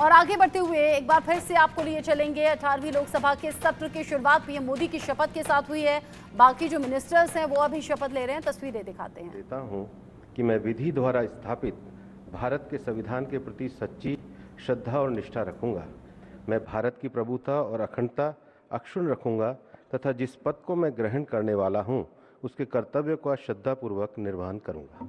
और आगे बढ़ते हुए एक बार फिर से आपको लिए चलेंगे। 18वीं लोकसभा के सत्र की शुरुआत पीएम मोदी की शपथ के साथ हुई है। बाकी जो मिनिस्टर्स हैं वो अभी शपथ ले रहे हैं। तस्वीरें दिखाते हैं। देता हूं कि मैं विधि द्वारा स्थापित भारत के संविधान के प्रति सच्ची श्रद्धा और निष्ठा रखूंगा। मैं भारत की प्रभुता और अखंडता अक्षुण्ण रखूंगा तथा जिस पद को मैं ग्रहण करने वाला हूं उसके कर्तव्य का श्रद्धापूर्वक निर्वहन करूंगा।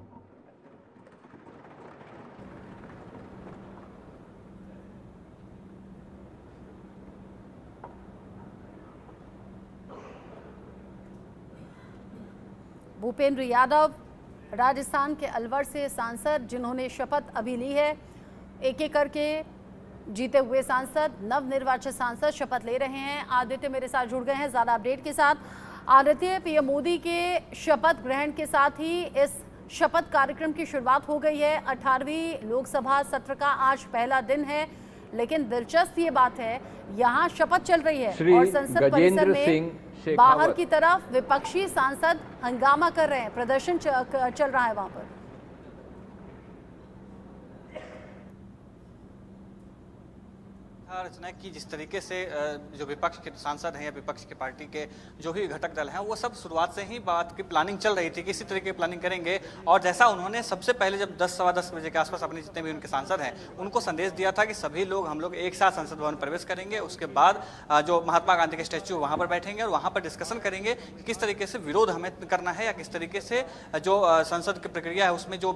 भूपेंद्र यादव राजस्थान के अलवर से सांसद जिन्होंने शपथ अभी ली है। एक एक करके जीते हुए सांसद, नवनिर्वाचित सांसद शपथ ले रहे हैं। आदित्य मेरे साथ जुड़ गए हैं ज़्यादा अपडेट के साथ। आदित्य, पीएम मोदी के शपथ ग्रहण के साथ ही इस शपथ कार्यक्रम की शुरुआत हो गई है। 18वीं लोकसभा सत्र का आज पहला दिन है, लेकिन दिलचस्प ये बात है यहाँ शपथ चल रही है और संसद परिसर में बाहर की तरफ विपक्षी सांसद हंगामा कर रहे हैं, प्रदर्शन चल रहा है वहां पर। रचना की जिस तरीके से जो विपक्ष के सांसद हैं या विपक्ष के पार्टी के जो भी घटक दल हैं वो सब शुरुआत से ही बात की प्लानिंग चल रही थी कि इसी तरीके की प्लानिंग करेंगे। और जैसा उन्होंने सबसे पहले जब 10 सवा 10 बजे के आसपास अपने जितने भी उनके सांसद हैं उनको संदेश दिया था कि सभी लोग हम लोग एक साथ संसद भवन प्रवेश करेंगे, उसके बाद जो महात्मा गांधी के स्टैच्यू वहाँ पर बैठेंगे और वहाँ पर डिस्कशन करेंगे कि किस तरीके से विरोध हमें करना है या किस तरीके से जो संसद की प्रक्रिया है उसमें जो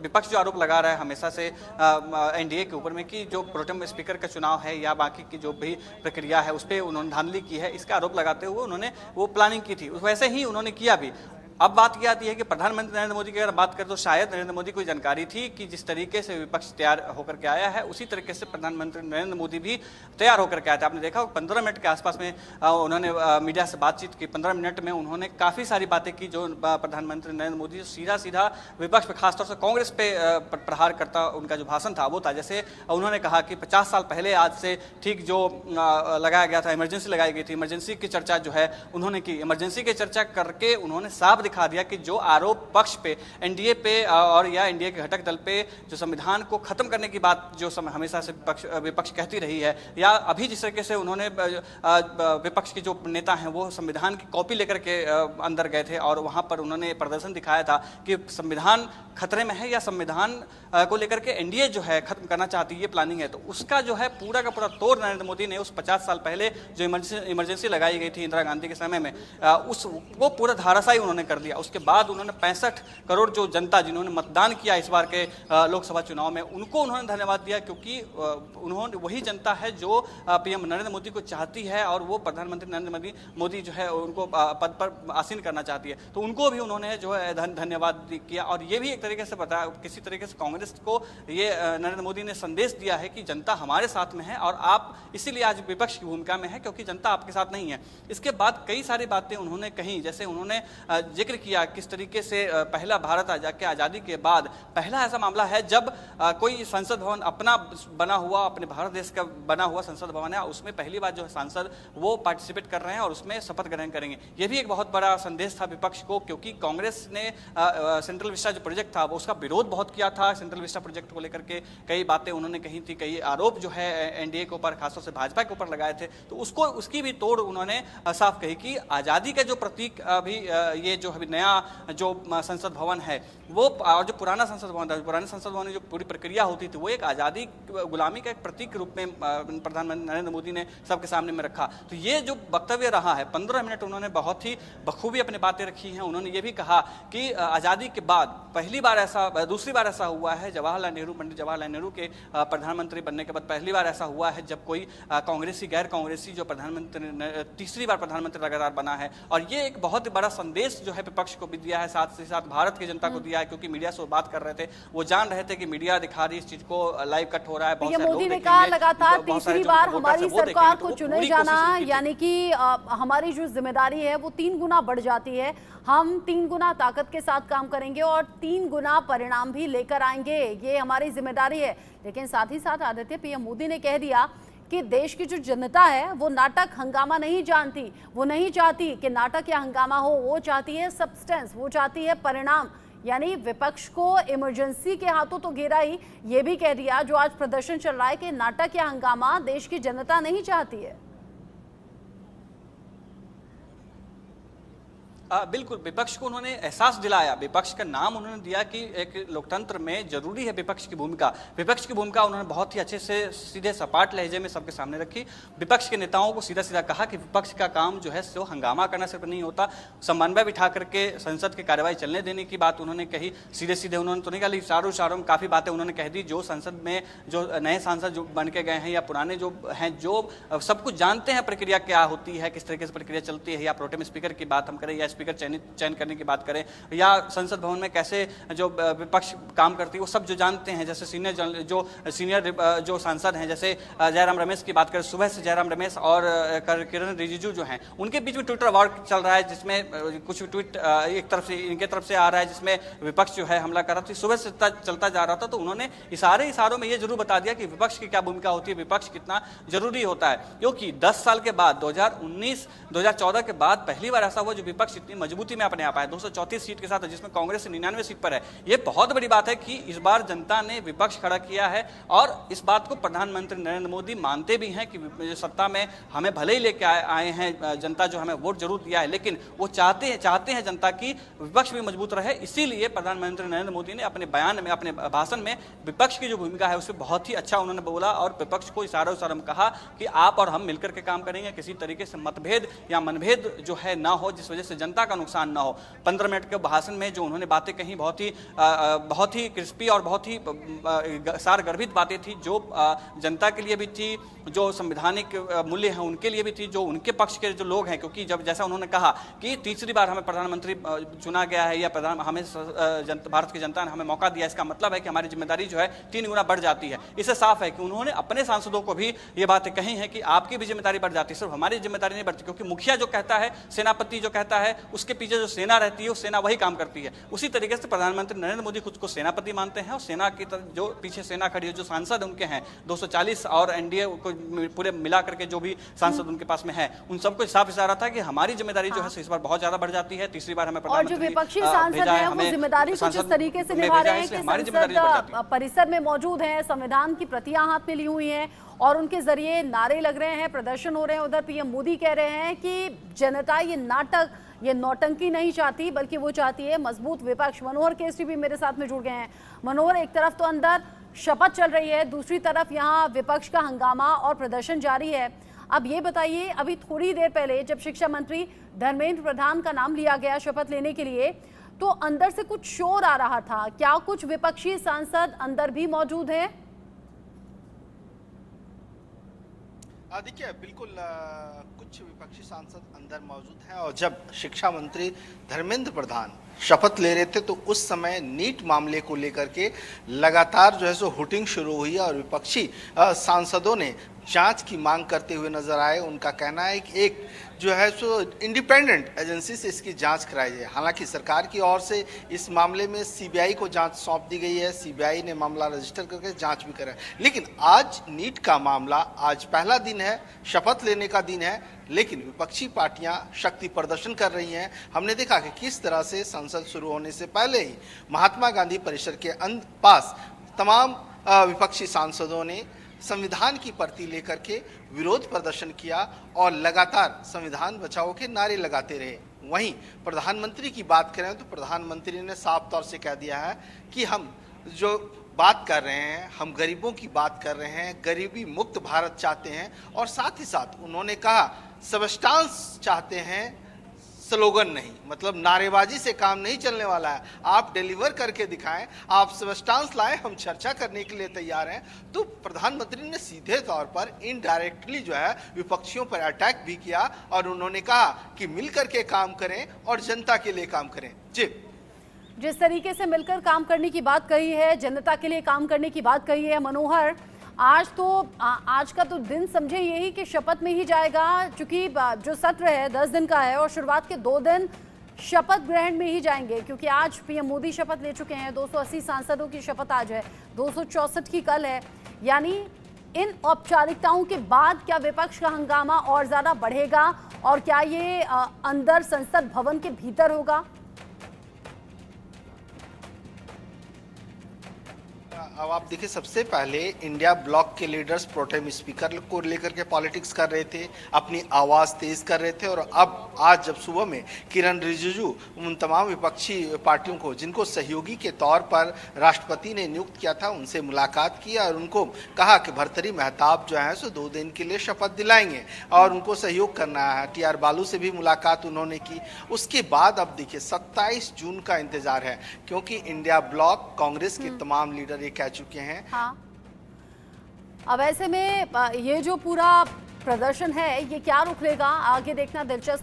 विपक्ष जो आरोप लगा रहा है हमेशा से एनडीए के ऊपर में कि जो प्रोटेम स्पीकर का चुनाव है या बाकी की जो भी प्रक्रिया है उस पर उन्होंने धांधली की है, इसका आरोप लगाते हुए उन्होंने वो प्लानिंग की थी। वैसे ही उन्होंने किया भी। अब बात यह आती है कि प्रधानमंत्री नरेंद्र मोदी की अगर बात करें तो शायद नरेंद्र मोदी को जानकारी थी कि जिस तरीके से विपक्ष तैयार होकर के आया है उसी तरीके से प्रधानमंत्री नरेंद्र मोदी भी तैयार होकर के आए थे। आपने देखा 15 मिनट के आसपास में उन्होंने मीडिया से बातचीत की। 15 मिनट में उन्होंने काफ़ी सारी बातें की जो प्रधानमंत्री नरेंद्र मोदी सीधा सीधा विपक्ष पर, खासतौर से कांग्रेस पे प्रहार करता उनका जो भाषण था वो था। जैसे उन्होंने कहा कि 50 साल पहले आज से ठीक जो लगाया गया था, इमरजेंसी लगाई गई थी, इमरजेंसी की चर्चा जो है उन्होंने की। इमरजेंसी की चर्चा करके उन्होंने साफ दिखा दिया कि जो आरोप पक्ष पे, एनडीए पे और या एनडीए के घटक दल पे जो संविधान को खत्म करने की बात जो हमेशा से विपक्ष कहती रही है, या अभी जिस तरीके से उन्होंने विपक्ष के जो नेता हैं वो संविधान की कॉपी लेकर के अंदर गए थे और वहां पर उन्होंने प्रदर्शन दिखाया था कि संविधान खतरे में है या संविधान को लेकर के एनडीए जो है खत्म करना चाहती है, ये प्लानिंग है। तो उसका जो है पूरा का पूरा तोड़ नरेंद्र मोदी ने उस 50 साल पहले जो इमरजेंसी लगाई गई थी इंदिरा गांधी के समय में वो पूरा धाराशायी उन्होंने कर दिया। उसके बाद उन्होंने 65 करोड़ जो जनता जिन्होंने मतदान किया इस बार के लोकसभा चुनाव में उनको उन्होंने धन्यवाद दिया, क्योंकि उन्होंने वही जनता है जो पीएम नरेंद्र मोदी को चाहती है और वो प्रधानमंत्री नरेंद्र मोदी जो है उनको पद पर आसीन करना चाहती है। तो उनको भी उन्होंने जो है धन्यवाद किया। और ये भी एक तरीके से बताया, किसी तरीके से कांग्रेस को ये नरेंद्र मोदी ने संदेश दिया है कि जनता हमारे साथ में है और आप इसीलिए आज विपक्ष की भूमिका में है क्योंकि जनता आपके साथ नहीं है। इसके बाद कई सारी बातें उन्होंने कही, जैसे उन्होंने जिक्र किया किस तरीके से पहला भारत आज़ादी के बाद पहला ऐसा मामला है जब कोई संसद भवन अपना बना हुआ, अपने भारत देश का बना हुआ संसद भवन है, उसमें पहली बार जो है सांसद वो पार्टिसिपेट कर रहे हैं और उसमें शपथ ग्रहण करेंगे। ये भी एक बहुत बड़ा संदेश था विपक्ष को, क्योंकि कांग्रेस ने सेंट्रल विस्टा जो प्रोजेक्ट था वो उसका विरोध बहुत किया था। सेंट्रल विस्टा प्रोजेक्ट को लेकर के कई बातें उन्होंने कही थी, कई आरोप जो है एनडीए के ऊपर, खासतौर से भाजपा के ऊपर लगाए थे। तो उसकी भी तोड़ उन्होंने साफ कही कि आज़ादी का जो प्रतीक अभी ये जो अभी नया जो संसद भवन है वो, और जो पुराना संसद भवन था, पुराने संसद भवन में जो पूरी प्रक्रिया होती थी वो एक आज़ादी गुलामी का एक प्रतीक के रूप में प्रधानमंत्री नरेंद्र मोदी ने सबके सामने में रखा। तो ये जो वक्तव्य रहा है 15 मिनट उन्होंने बहुत ही बखूबी अपनी बातें रखी हैं। उन्होंने ये भी कहा कि आज़ादी के बाद दूसरी बार ऐसा हुआ है, पंडित जवाहरलाल नेहरू के प्रधानमंत्री बनने के बाद पहली बार ऐसा हुआ है जब कोई कांग्रेसी गैर कांग्रेसी जो प्रधानमंत्री तीसरी बार प्रधानमंत्री लगातार बना है। और ये एक बहुत बड़ा संदेश जो है विपक्ष को भी दिया है, साथ ही साथ भारत की जनता को दिया है, क्योंकि मीडिया से बात कर रहे थे, वो जान रहे थे कि मीडिया दिखा रही इस चीज को, लाइव कट हो रहा है। पीएम मोदी ने कहा लगातार तीसरी बार हमारी सरकार को चुने जाना, यानी कि हमारी जो जिम्मेदारी है वो 3 गुना बढ़ जाती है। हम 3 गुना ताकत के साथ काम करेंगे और 3 गुना परिणाम भी लेकर आएंगे, ये हमारी जिम्मेदारी है। लेकिन साथ ही साथ आदित्य, पीएम मोदी ने कह दिया कि देश की जो जनता है वो नाटक हंगामा नहीं जानती, वो नहीं चाहती कि नाटक या हंगामा हो, वो चाहती है सब्सटेंस, वो चाहती है परिणाम। यानी विपक्ष को इमरजेंसी के हाथों तो घेरा ही, ये भी कह दिया जो आज प्रदर्शन चल रहा है कि नाटक या हंगामा देश की जनता नहीं चाहती है। बिल्कुल, विपक्ष को उन्होंने एहसास दिलाया, विपक्ष का नाम उन्होंने दिया कि एक लोकतंत्र में जरूरी है विपक्ष की भूमिका। विपक्ष की भूमिका उन्होंने बहुत ही अच्छे से सीधे सपाट लहजे में सबके सामने रखी। विपक्ष के नेताओं को सीधा सीधा कहा कि विपक्ष का काम जो है सो हंगामा करना सिर्फ नहीं होता, समन्वय बिठा करके संसद की कार्यवाही चलने देने की बात उन्होंने कही। सीधे सीधे उन्होंने तो नहीं कहा, इशारों में काफ़ी बातें उन्होंने कह दी। जो संसद में जो नए सांसद जो बन के गए हैं या पुराने जो हैं, जो सब कुछ जानते हैं प्रक्रिया क्या होती है, किस तरीके से प्रक्रिया चलती है, या प्रोटेम स्पीकर की बात हम करें या स्पीकर चयन करने की बात करें या संसद भवन में कैसे जो विपक्ष काम करती है, वो सब जो जानते हैं। जैसे सीनियर जो सांसद हैं, जैसे जयराम रमेश की बात करें, सुबह से जयराम रमेश और किरण रिजिजू जो हैं, उनके बीच में ट्विटर वॉर चल रहा है, जिसमें कुछ ट्वीट एक तरफ से इनके तरफ से आ रहा है जिसमें विपक्ष जो है हमला कर रहा था। सुबह से चलता जा रहा था, तो उन्होंने इशारों में ये जरूर बता दिया कि विपक्ष की क्या भूमिका होती है, विपक्ष कितना जरूरी होता है। क्योंकि 10 साल के बाद 2014 के बाद पहली बार ऐसा हुआ जो विपक्ष इतनी मजबूती में अपने आप आया 234 सीट के साथ, जिसमें कांग्रेस 99 सीट पर है। ये बहुत बड़ी बात है कि इस बार जनता ने विपक्ष खड़ा किया है और इस बात को प्रधानमंत्री नरेंद्र मोदी मानते भी हैं कि सत्ता में हमें भले ही लेके आए हैं, जनता जो हमें वोट जरूर दिया है, लेकिन वो चाहते हैं जनता की विपक्ष भी मजबूत रहे। इसीलिए प्रधानमंत्री नरेंद्र मोदी ने अपने बयान में, अपने भाषण में विपक्ष की जो भूमिका है उसे बहुत ही अच्छा उन्होंने बोला और विपक्ष को इशारों में कहा कि आप और हम मिलकर के काम करेंगे, किसी तरीके से मतभेद या मनभेद जो है ना हो, जिस वजह से जनता का नुकसान ना हो। 15 मिनट के भाषण में जो उन्होंने बातें कही बहुत ही क्रिस्पी और बहुत ही सारगर्भित बातें थी, जो जनता के लिए भी थी, जो संवैधानिक मूल्य हैं उनके लिए भी थी, जो उनके पक्ष के जो लोग हैं। क्योंकि जब जैसा उन्होंने कहा कि तीसरी बार हमें प्रधानमंत्री चुना गया है या हमें भारत की जनता ने हमें मौका दिया, इसका मतलब है कि हमारी जिम्मेदारी जो है 3 गुना बढ़ जाती है। इससे साफ है कि उन्होंने अपने सांसदों को भी ये बातें कही हैं कि आपकी भी जिम्मेदारी बढ़ जाती है, सिर्फ हमारी जिम्मेदारी नहीं बढ़ती। क्योंकि मुखिया जो कहता है, सेनापति जो कहता है, उसके पीछे जो सेना रहती है, सेना वही काम करती है। उसी तरीके से प्रधानमंत्री नरेंद्र मोदी खुद को सेनापति मानते हैं और सेना की जो पीछे सेना खड़ी है, जो सांसद उनके हैं 240 और एनडीए को पूरे मिला करके जो भी सांसद उनके पास में है, उन सबको साफ इशारा था कि हमारी जिम्मेदारी जो है इस बार बहुत ज्यादा बढ़ जाती है। तीसरी बार हमें और जो विपक्षी सांसद हैं वो जिम्मेदारी कुछ इस तरीके से निभा रहे हैं कि संसद परिसर में मौजूद हैं, संविधान की प्रतियां हाथ में ली हुई हैं और उनके जरिए नारे लग रहे हैं, प्रदर्शन हो रहे हैं। उधर पीएम मोदी कह रहे हैं कि जनता ये नाटक, ये नौटंकी नहीं चाहती, बल्कि वो चाहती है मजबूत विपक्ष। मनोहर केसरी भी मेरे साथ में जुड़ गए हैं। मनोहर, एक तरफ तो अंदर शपथ चल रही है, दूसरी तरफ यहाँ विपक्ष का हंगामा और प्रदर्शन जारी है। अब ये बताइए, अभी थोड़ी देर पहले जब शिक्षा मंत्री धर्मेंद्र प्रधान का नाम लिया गया शपथ लेने के लिए, तो अंदर से कुछ शोर आ रहा था। क्या कुछ विपक्षी सांसद अंदर भी मौजूद हैं? देखिए, बिल्कुल कुछ विपक्षी सांसद अंदर मौजूद हैं और जब शिक्षा मंत्री धर्मेंद्र प्रधान शपथ ले रहे थे तो उस समय नीट मामले को लेकर के लगातार जो है सो हुटिंग शुरू हुई और विपक्षी सांसदों ने जांच की मांग करते हुए नजर आए। उनका कहना है कि एक जो है सो इंडिपेंडेंट एजेंसी से इसकी जांच कराई जाए। हालांकि सरकार की ओर से इस मामले में सीबीआई को जांच सौंप दी गई है, सीबीआई ने मामला रजिस्टर करके जांच भी करा है। लेकिन आज नीट का मामला, आज पहला दिन है, शपथ लेने का दिन है, लेकिन विपक्षी पार्टियां शक्ति प्रदर्शन कर रही हैं। हमने देखा कि किस तरह से संसद शुरू होने से पहले ही महात्मा गांधी परिसर के पास तमाम विपक्षी सांसदों ने संविधान की प्रति लेकर के विरोध प्रदर्शन किया और लगातार संविधान बचाओ के नारे लगाते रहे। वहीं प्रधानमंत्री की बात करें तो प्रधानमंत्री ने साफ तौर से कह दिया है कि हम जो बात कर रहे हैं, हम गरीबों की बात कर रहे हैं, गरीबी मुक्त भारत चाहते हैं और साथ ही साथ उन्होंने कहा सबस्टांस चाहते हैं, स्लोगन नहीं। मतलब नारेबाजी से काम नहीं चलने वाला है, आप डिलीवर करके दिखाएं, आप सबस्टांस लाएं, हम चर्चा करने के लिए तैयार हैं। तो प्रधानमंत्री ने सीधे तौर पर इनडायरेक्टली जो है विपक्षियों पर अटैक भी किया और उन्होंने कहा कि मिलकर के काम करें और जनता के लिए काम करें। जी, जिस तरीके से मिलकर काम करने की बात कही है, जनता के लिए काम करने की बात कही है मनोहर, आज का तो दिन समझे यही कि शपथ में ही जाएगा, क्योंकि जो सत्र है 10 दिन का है और शुरुआत के 2 दिन शपथ ग्रहण में ही जाएंगे। क्योंकि आज पीएम मोदी शपथ ले चुके हैं, 280 सांसदों की शपथ आज है, 264 की कल है। यानी इन औपचारिकताओं के बाद क्या विपक्ष का हंगामा और ज्यादा बढ़ेगा और क्या ये अंदर संसद भवन के भीतर होगा? अब आप देखिए, सबसे पहले इंडिया ब्लॉक के लीडर्स प्रोटेम स्पीकर को लेकर के पॉलिटिक्स कर रहे थे, अपनी आवाज तेज कर रहे थे, और अब आज जब सुबह में किरण रिजिजू उन तमाम विपक्षी पार्टियों को जिनको सहयोगी के तौर पर राष्ट्रपति ने नियुक्त किया था उनसे मुलाकात की और उनको कहा कि भर्तृहरि महताब जो है सो 2 दिन के लिए शपथ दिलाएंगे और उनको सहयोग करना है। टी आर बालू से भी मुलाकात उन्होंने की। उसके बाद अब देखिए 27 जून का इंतजार है, क्योंकि इंडिया ब्लॉक कांग्रेस के तमाम लीडर ये कह चुके हैं। हाँ, अब ऐसे में ये जो पूरा प्रदर्शन है ये क्या रुख लेगा, आगे देखना दिलचस्प